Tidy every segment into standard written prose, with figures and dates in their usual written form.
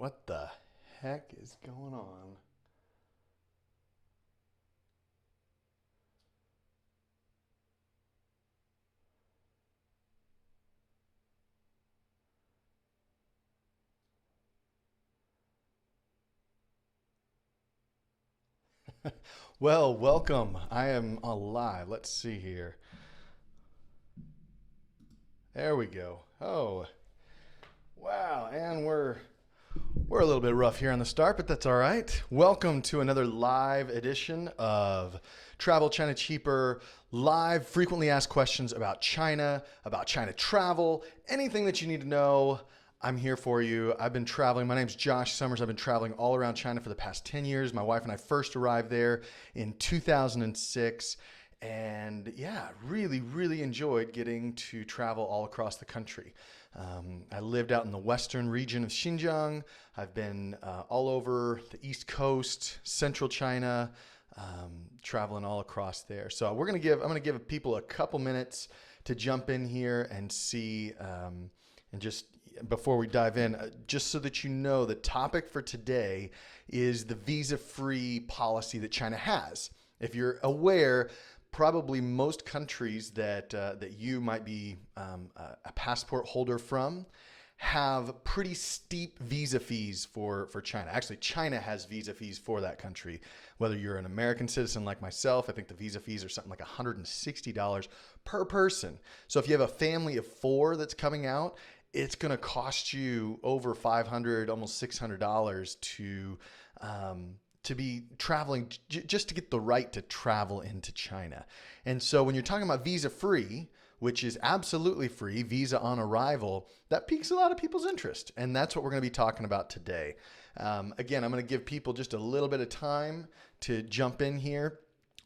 What the heck is going on? Well, welcome. I am alive. Let's see here. There we go. Oh, wow. And we're a little bit rough here on the start, but that's all right. Welcome to another live edition of Travel China Cheaper, live frequently asked questions about China travel, anything that you need to know. I'm here for you. I've been traveling. My name's Josh Summers. I've been traveling all around China for the past 10 years. My wife and I first arrived there in 2006. And yeah, really enjoyed getting to travel all across the country. I lived out in the western region of Xinjiang. I've been all over the East Coast, Central China, traveling all across there. So I'm gonna give people a couple minutes to jump in here and see, and just before we dive in, just so that you know, the topic for today is the visa-free policy that China has. If you're aware, probably most countries that you might be a passport holder from have pretty steep visa fees for China. Actually, China has visa fees for that country. Whether you're an American citizen like myself, I think the visa fees are something like $160 per person. So if you have a family of four that's coming out, it's going to cost you over $500, almost $600 to be traveling just to get the right to travel into China. And so when you're talking about visa free, which is absolutely free, visa on arrival, that piques a lot of people's interest. And that's what we're going to be talking about today. Again, I'm going to give people just a little bit of time to jump in here.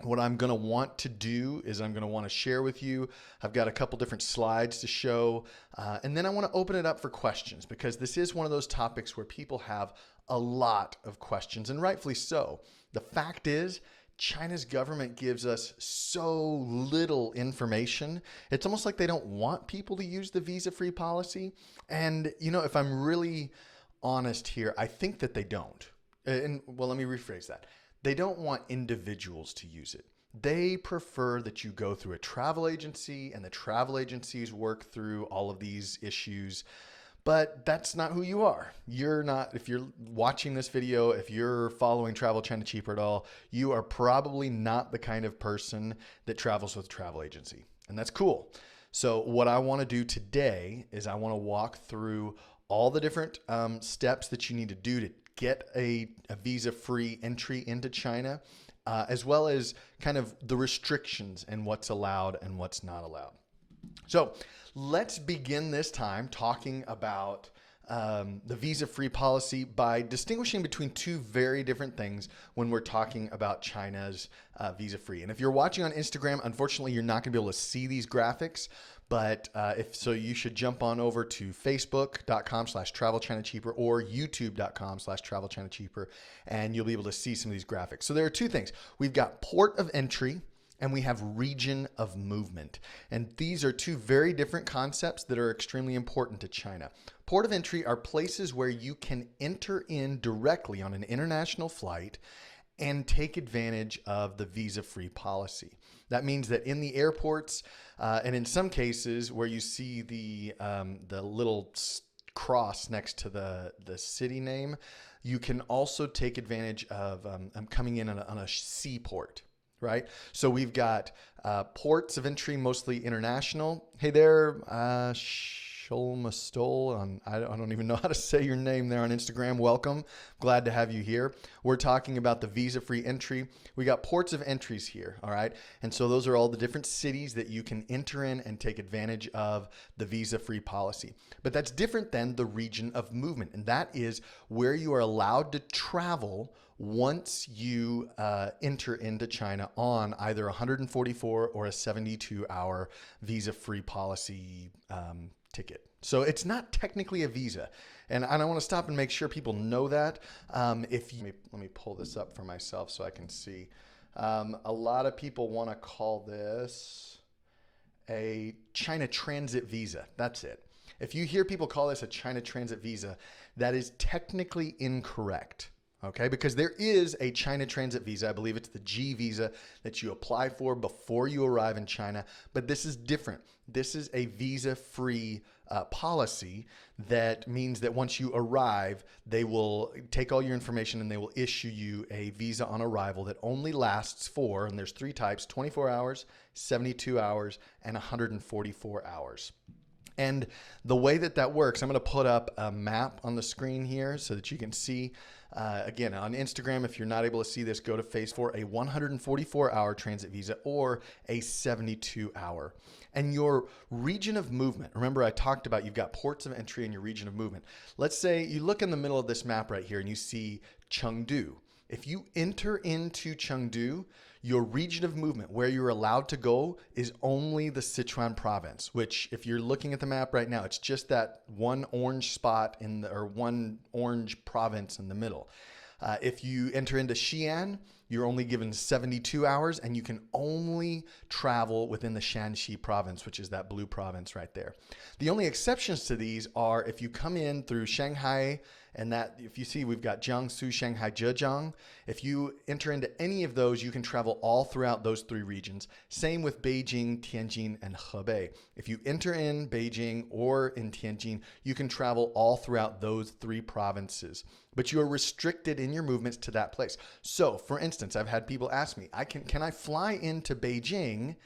What I'm going to want to do is I'm going to want to share with you. I've got a couple different slides to show, and then I want to open it up for questions, because this is one of those topics where people have a lot of questions, and rightfully so. The fact is, China's government gives us so little information. It's almost like they don't want people to use the visa-free policy. And, if I'm really honest here, I think that they don't. And well, let me rephrase that. They don't want individuals to use it. They prefer that you go through a travel agency, and the travel agencies work through all of these issues. But that's not who you are. You're not, if you're watching this video, if you're following Travel China Cheaper at all, you are probably not the kind of person that travels with a travel agency. And that's cool. So what I want to do today is I want to walk through all the different steps that you need to do to get a visa-free entry into China, as well as kind of the restrictions and what's allowed and what's not allowed. So let's begin this time talking about the visa-free policy by distinguishing between two very different things when we're talking about China's visa-free. And if you're watching on Instagram, unfortunately, you're not going to be able to see these graphics. But if so, you should jump on over to facebook.com/travelchinacheaper or youtube.com/travelchinacheaper, and you'll be able to see some of these graphics. So there are two things. We've got port of entry, and we have region of movement. And these are two very different concepts that are extremely important to China. Port of entry are places where you can enter in directly on an international flight and take advantage of the visa-free policy. That means that in the airports, and in some cases where you see the little cross next to the city name, you can also take advantage of coming in on a seaport. Right? So we've got ports of entry, mostly international. Hey there, Sholmastol. I don't even know how to say your name there on Instagram. Welcome. Glad to have you here. We're talking about the visa-free entry. We got ports of entries here, all right? And so those are all the different cities that you can enter in and take advantage of the visa-free policy. But that's different than the region of movement, and that is where you are allowed to travel once you enter into China on either a 144 or a 72-hour visa-free policy ticket. So it's not technically a visa. And I want to stop and make sure people know that. Let me pull this up for myself so I can see. A lot of people want to call this a China transit visa. That's it. If you hear people call this a China transit visa, that is technically incorrect. Okay, because there is a China transit visa. I believe it's the G visa that you apply for before you arrive in China, but this is different. This is a visa-free policy that means that once you arrive, they will take all your information and they will issue you a visa on arrival that only lasts for, and there's 3 types, 24 hours, 72 hours, and 144 hours. And the way that that works, I'm going to put up a map on the screen here so that you can see. Again, on Instagram, if you're not able to see this, go to Facebook for a 144-hour transit visa or a 72-hour. And your region of movement, remember I talked about you've got ports of entry in your region of movement. Let's say you look in the middle of this map right here and you see Chengdu. If you enter into Chengdu, your region of movement where you're allowed to go is only the Sichuan province, which if you're looking at the map right now, it's just that one orange spot or one orange province in the middle. If you enter into Xi'an, you're only given 72 hours and you can only travel within the Shanxi province, which is that blue province right there. The only exceptions to these are if you come in through Shanghai, and that if you see we've got Jiangsu, Shanghai, Zhejiang. If you enter into any of those, you can travel all throughout those 3 regions. Same with Beijing, Tianjin, and Hebei. If you enter in Beijing or in Tianjin, you can travel all throughout those 3 provinces. But you are restricted in your movements to that place. So, for instance, I've had people ask me, can I fly into Beijing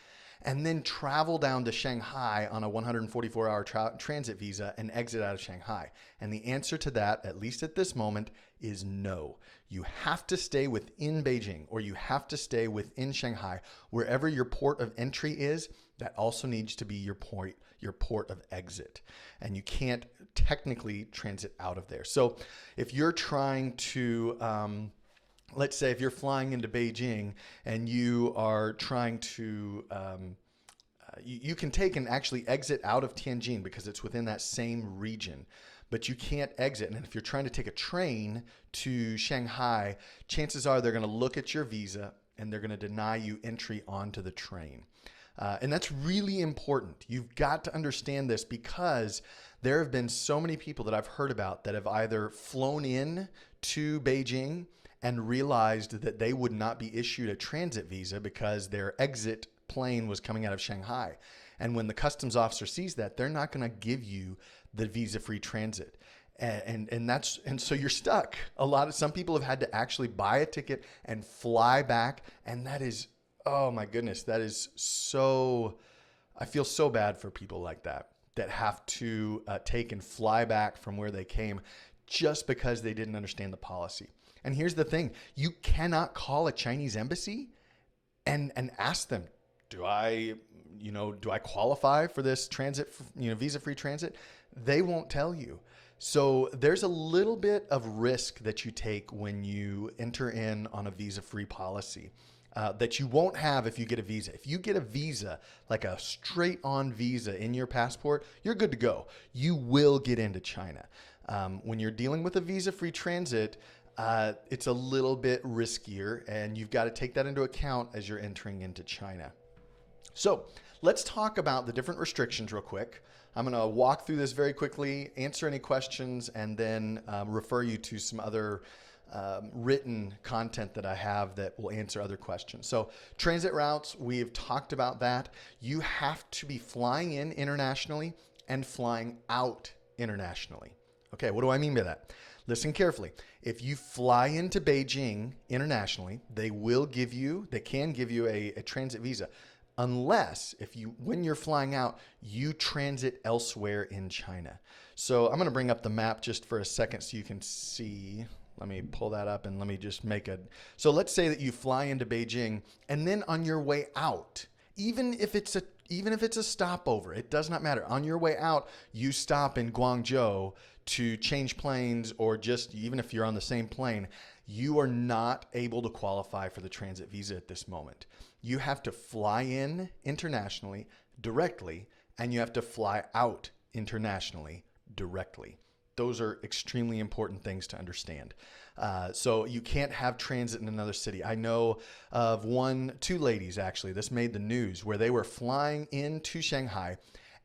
and then travel down to Shanghai on a 144-hour transit visa and exit out of Shanghai? And the answer to that, at least at this moment, is no. You have to stay within Beijing or you have to stay within Shanghai. Wherever your port of entry is, that also needs to be your port of exit. And you can't technically transit out of there. So if you're trying to... let's say if you're flying into Beijing and you are trying to, you can take and actually exit out of Tianjin because it's within that same region, but you can't exit. And if you're trying to take a train to Shanghai, chances are they're going to look at your visa and they're going to deny you entry onto the train. And that's really important. You've got to understand this because there have been so many people that I've heard about that have either flown in to Beijing and realized that they would not be issued a transit visa because their exit plane was coming out of Shanghai. And when the customs officer sees that, they're not going to give you the visa-free transit. And so you're stuck. Some people have had to actually buy a ticket and fly back. And that is, oh my goodness, that is so, I feel so bad for people like that have to take and fly back from where they came just because they didn't understand the policy. And here's the thing, you cannot call a Chinese embassy and ask them, do I qualify for this transit, visa-free transit? They won't tell you. So there's a little bit of risk that you take when you enter in on a visa-free policy that you won't have if you get a visa. If you get a visa, like a straight-on visa in your passport, you're good to go. You will get into China. When you're dealing with a visa-free transit, it's a little bit riskier, and you've got to take that into account as you're entering into China. So let's talk about the different restrictions real quick. I'm going to walk through this very quickly, answer any questions, and then refer you to some other written content that I have that will answer other questions. So transit routes, we've talked about that. You have to be flying in internationally and flying out internationally. Okay, what do I mean by that? Listen carefully. If you fly into Beijing internationally, they can give you a transit visa, unless when you're flying out, you transit elsewhere in China. So I'm going to bring up the map just for a second so you can see. Let me pull that up and let me just so let's say that you fly into Beijing and then on your way out, even if it's a stopover, it does not matter. On your way out, you stop in Guangzhou to change planes, or just even if you're on the same plane, you are not able to qualify for the transit visa at this moment. You have to fly in internationally directly, and you have to fly out internationally directly. Those are extremely important things to understand. So you can't have transit in another city. I know of two ladies actually, this made the news, where they were flying into Shanghai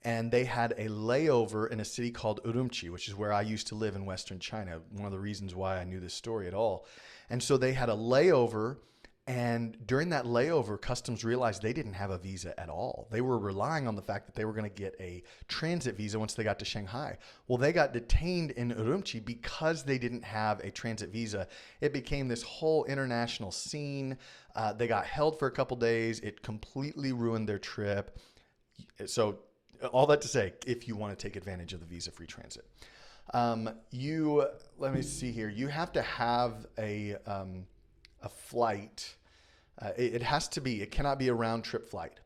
and they had a layover in a city called Urumqi, which is where I used to live in Western China. One of the reasons why I knew this story at all. And so they had a layover, and during that layover, customs realized they didn't have a visa at all. They were relying on the fact that they were going to get a transit visa once they got to Shanghai. Well, they got detained in Urumqi because they didn't have a transit visa. It became this whole international scene. They got held for a couple days. It completely ruined their trip. So all that to say, if you want to take advantage of the VisaFree Transit, let me see here. You have to have a flight. It cannot be a round trip flight.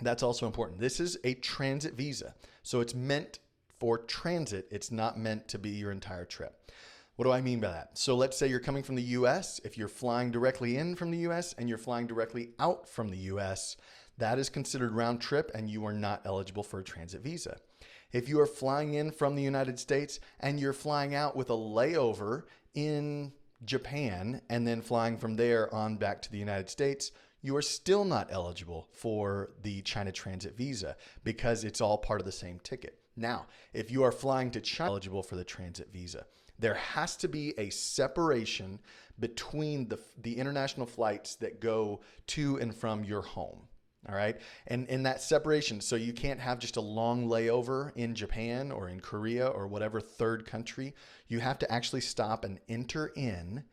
That's also important. This is a transit visa. So it's meant for transit. It's not meant to be your entire trip. What do I mean by that? So let's say you're coming from the US. If you're flying directly in from the US and you're flying directly out from the US, that is considered round trip and you are not eligible for a transit visa. If you are flying in from the United States and you're flying out with a layover in Japan and then flying from there on back to the United States, you are still not eligible for the China transit visa because it's all part of the same ticket. Now, if you are flying to China, eligible for the transit visa. There has to be a separation between the international flights that go to and from your home. All right. And in that separation, so you can't have just a long layover in Japan or in Korea or whatever third country. You have to actually stop and enter in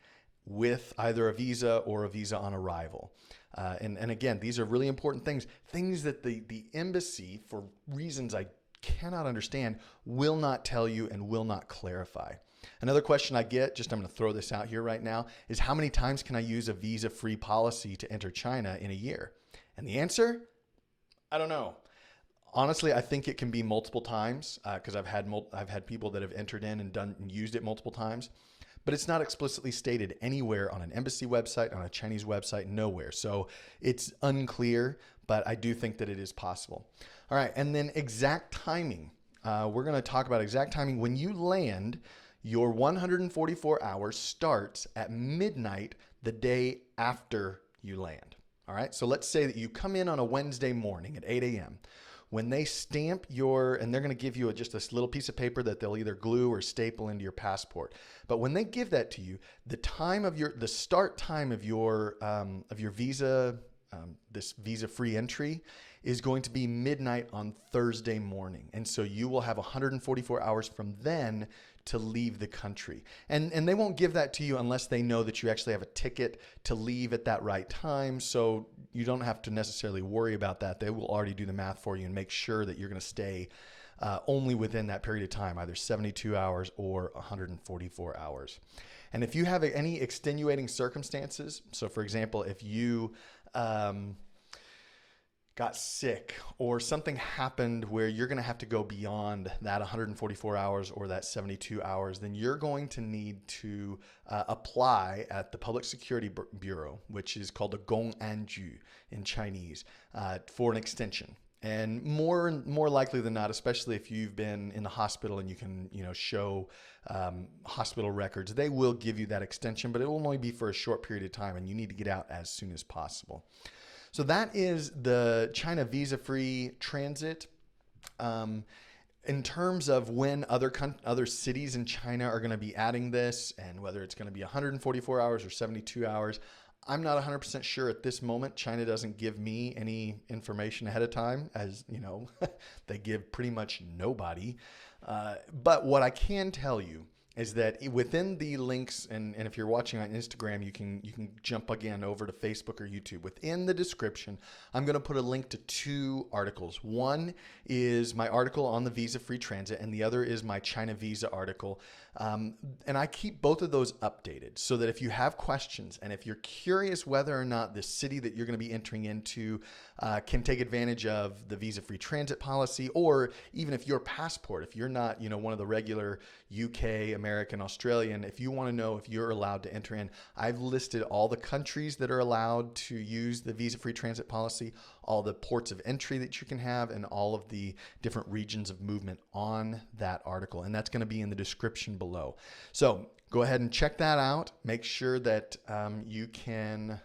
with either a visa or a visa on arrival. And again, these are really important things that the embassy, for reasons I cannot understand, will not tell you and will not clarify. Another question I get, I'm going to throw this out here right now, is how many times can I use a visa-free policy to enter China in a year? And the answer, I don't know. Honestly, I think it can be multiple times because I've had people that have entered in and used it multiple times, but it's not explicitly stated anywhere on an embassy website, on a Chinese website, nowhere. So it's unclear, but I do think that it is possible. All right, and then exact timing. We're going to talk about exact timing. When you land, your 144 hours starts at midnight the day after you land. All right, so let's say that you come in on a Wednesday morning at 8 a.m. When they stamp and they're going to give you just this little piece of paper that they'll either glue or staple into your passport. But when they give that to you, the start time of your visa, this visa-free entry, is going to be midnight on Thursday morning. And so you will have 144 hours from then to leave the country. And they won't give that to you unless they know that you actually have a ticket to leave at that right time. So you don't have to necessarily worry about that. They will already do the math for you and make sure that you're going to stay only within that period of time, either 72 hours or 144 hours. And if you have any extenuating circumstances, so for example, if you got sick or something happened where you're going to have to go beyond that 144 hours or that 72 hours, then you're going to need to apply at the Public Security Bureau, which is called a Gong'anju in Chinese, for an extension. And more likely than not, especially if you've been in the hospital and you can, show hospital records, they will give you that extension, but it will only be for a short period of time, and you need to get out as soon as possible. So that is the China visa-free transit. In terms of when other cities in China are going to be adding this, and whether it's going to be 144 hours or 72 hours, I'm not 100% sure at this moment. China doesn't give me any information ahead of time, as you know, they give pretty much nobody. But what I can tell you is that within the links, and if you're watching on Instagram, you can jump again over to Facebook or YouTube. Within the description, I'm going to put a link to 2 articles. One is my article on the visa-free transit, and the other is my China visa article. And I keep both of those updated so that if you have questions and if you're curious whether or not the city that you're going to be entering into can take advantage of the visa-free transit policy, or even if your passport, if you're not, one of the regular UK, American, Australian, if you want to know if you're allowed to enter in, I've listed all the countries that are allowed to use the visa-free transit policy, all the ports of entry that you can have, and all of the different regions of movement on that article. And that's going to be in the description below. So go ahead and check that out. Make sure that you can,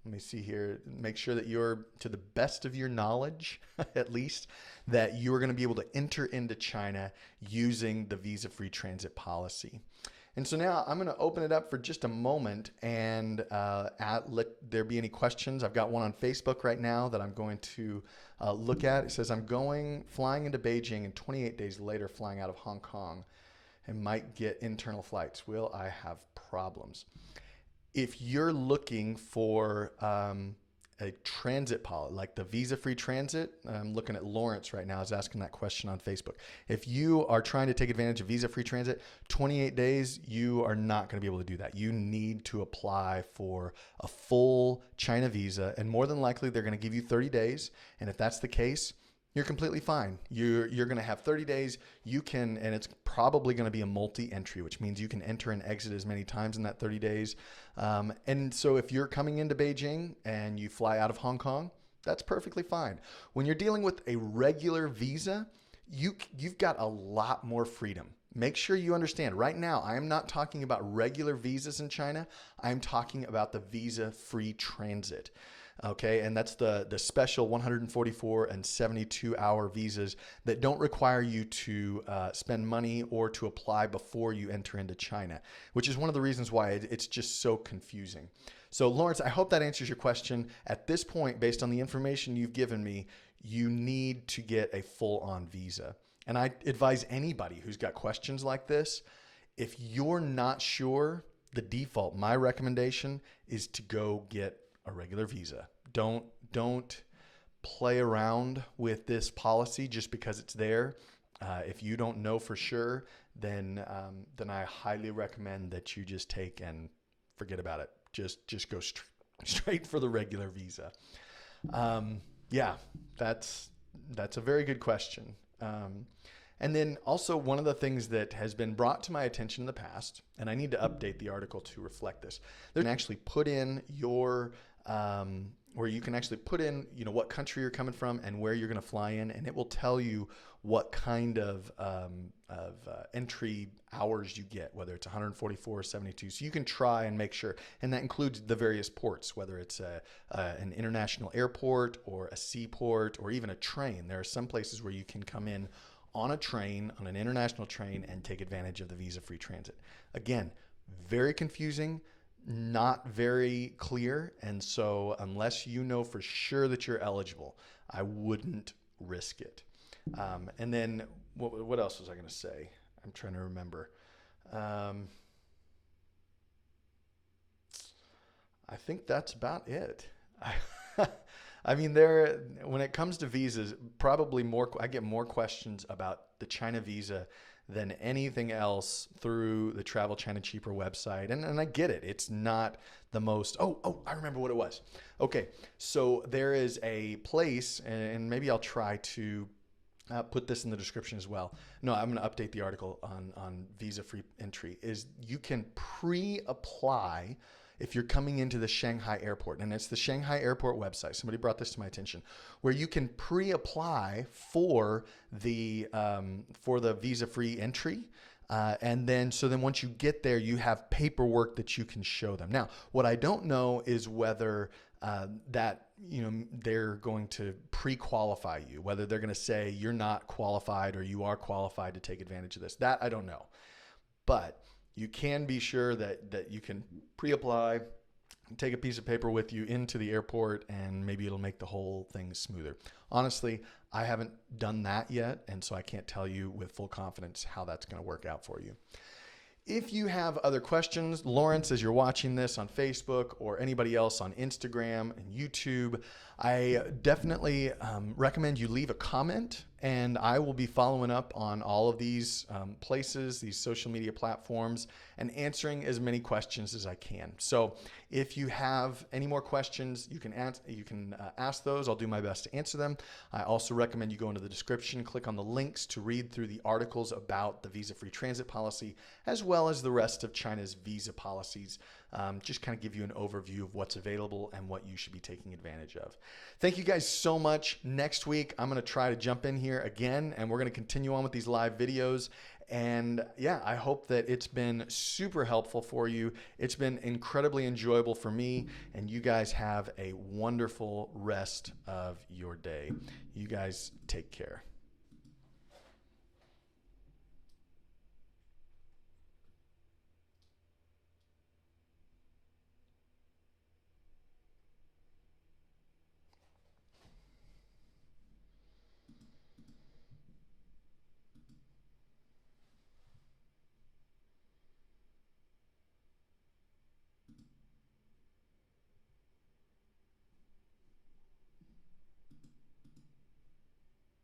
let me see here, make sure that you're, to the best of your knowledge, at least, that you're going to be able to enter into China using the visa-free transit policy. And so now I'm going to open it up for just a moment and let there be any questions. I've got one on Facebook right now that I'm going to look at. It says, flying into Beijing and 28 days later flying out of Hong Kong and might get internal flights. Will I have problems? If you're looking for a transit policy, like the visa-free transit, I'm looking at Lawrence right now is asking that question on Facebook. If you are trying to take advantage of visa-free transit, 28 days, you are not going to be able to do that. You need to apply for a full China visa, and more than likely they're going to give you 30 days. And if that's the case, you're completely fine. You're going to have 30 days. You can, and it's probably going to be a multi-entry, which means you can enter and exit as many times in that 30 days. And so if you're coming into Beijing and you fly out of Hong Kong, that's perfectly fine. When you're dealing with a regular visa, you've got a lot more freedom. Make sure you understand, right now, I am not talking about regular visas in China. I'm talking about the visa-free transit. Okay, and that's the special 144 and 72-hour visas that don't require you to spend money or to apply before you enter into China, which is one of the reasons why it's just so confusing. So Lawrence, I hope that answers your question. At this point, based on the information you've given me, you need to get a full-on visa. And I advise anybody who's got questions like this, if you're not sure, the default, my recommendation is to go get a regular visa. Don't play around with this policy just because it's there. If you don't know for sure, then I highly recommend that you just take and forget about it. Just go straight for the regular visa. Yeah, that's a very good question. And then also one of the things that has been brought to my attention in the past, and I need to update the article to reflect this, you can actually put in your, where you can actually put in, what country you're coming from and where you're going to fly in, and it will tell you what kind of entry hours you get, whether it's 144 or 72. So you can try and make sure, and that includes the various ports, whether it's an international airport or a seaport or even a train. There are some places where you can come in on a train, on an international train, and take advantage of the visa-free transit. Again, very confusing, not very clear, and so unless you know for sure that you're eligible, I wouldn't risk it. And then what else was I going to say? I'm trying to remember. I think that's about it. I mean, when it comes to visas, I get more questions about the China visa than anything else through the Travel China Cheaper website. And I get it. It's not the most, I remember what it was. Okay, so there is a place, and maybe I'll try to put this in the description as well. No, I'm going to update the article on visa-free entry, is you can pre-apply if you're coming into the Shanghai Airport. And it's the Shanghai Airport website. Somebody brought this to my attention, where you can pre-apply for the visa-free entry. And then once you get there, you have paperwork that you can show them. Now, what I don't know is whether they're going to pre-qualify you, whether they're going to say you're not qualified or you are qualified to take advantage of this. That I don't know. But you can be sure that you can pre-apply, take a piece of paper with you into the airport, and maybe it'll make the whole thing smoother. Honestly, I haven't done that yet, and so I can't tell you with full confidence how that's going to work out for you. If you have other questions, Lawrence, as you're watching this on Facebook or anybody else on Instagram and YouTube, I definitely recommend you leave a comment, and I will be following up on all of these places, these social media platforms, and answering as many questions as I can. So if you have any more questions, you can ask those. I'll do my best to answer them. I also recommend you go into the description, click on the links to read through the articles about the visa-free transit policy, as well as the rest of China's visa policies. Just kind of give you an overview of what's available and what you should be taking advantage of. Thank you guys so much. Next week, I'm going to try to jump in here again, and we're going to continue on with these live videos. And yeah, I hope that it's been super helpful for you. It's been incredibly enjoyable for me, and you guys have a wonderful rest of your day. You guys take care.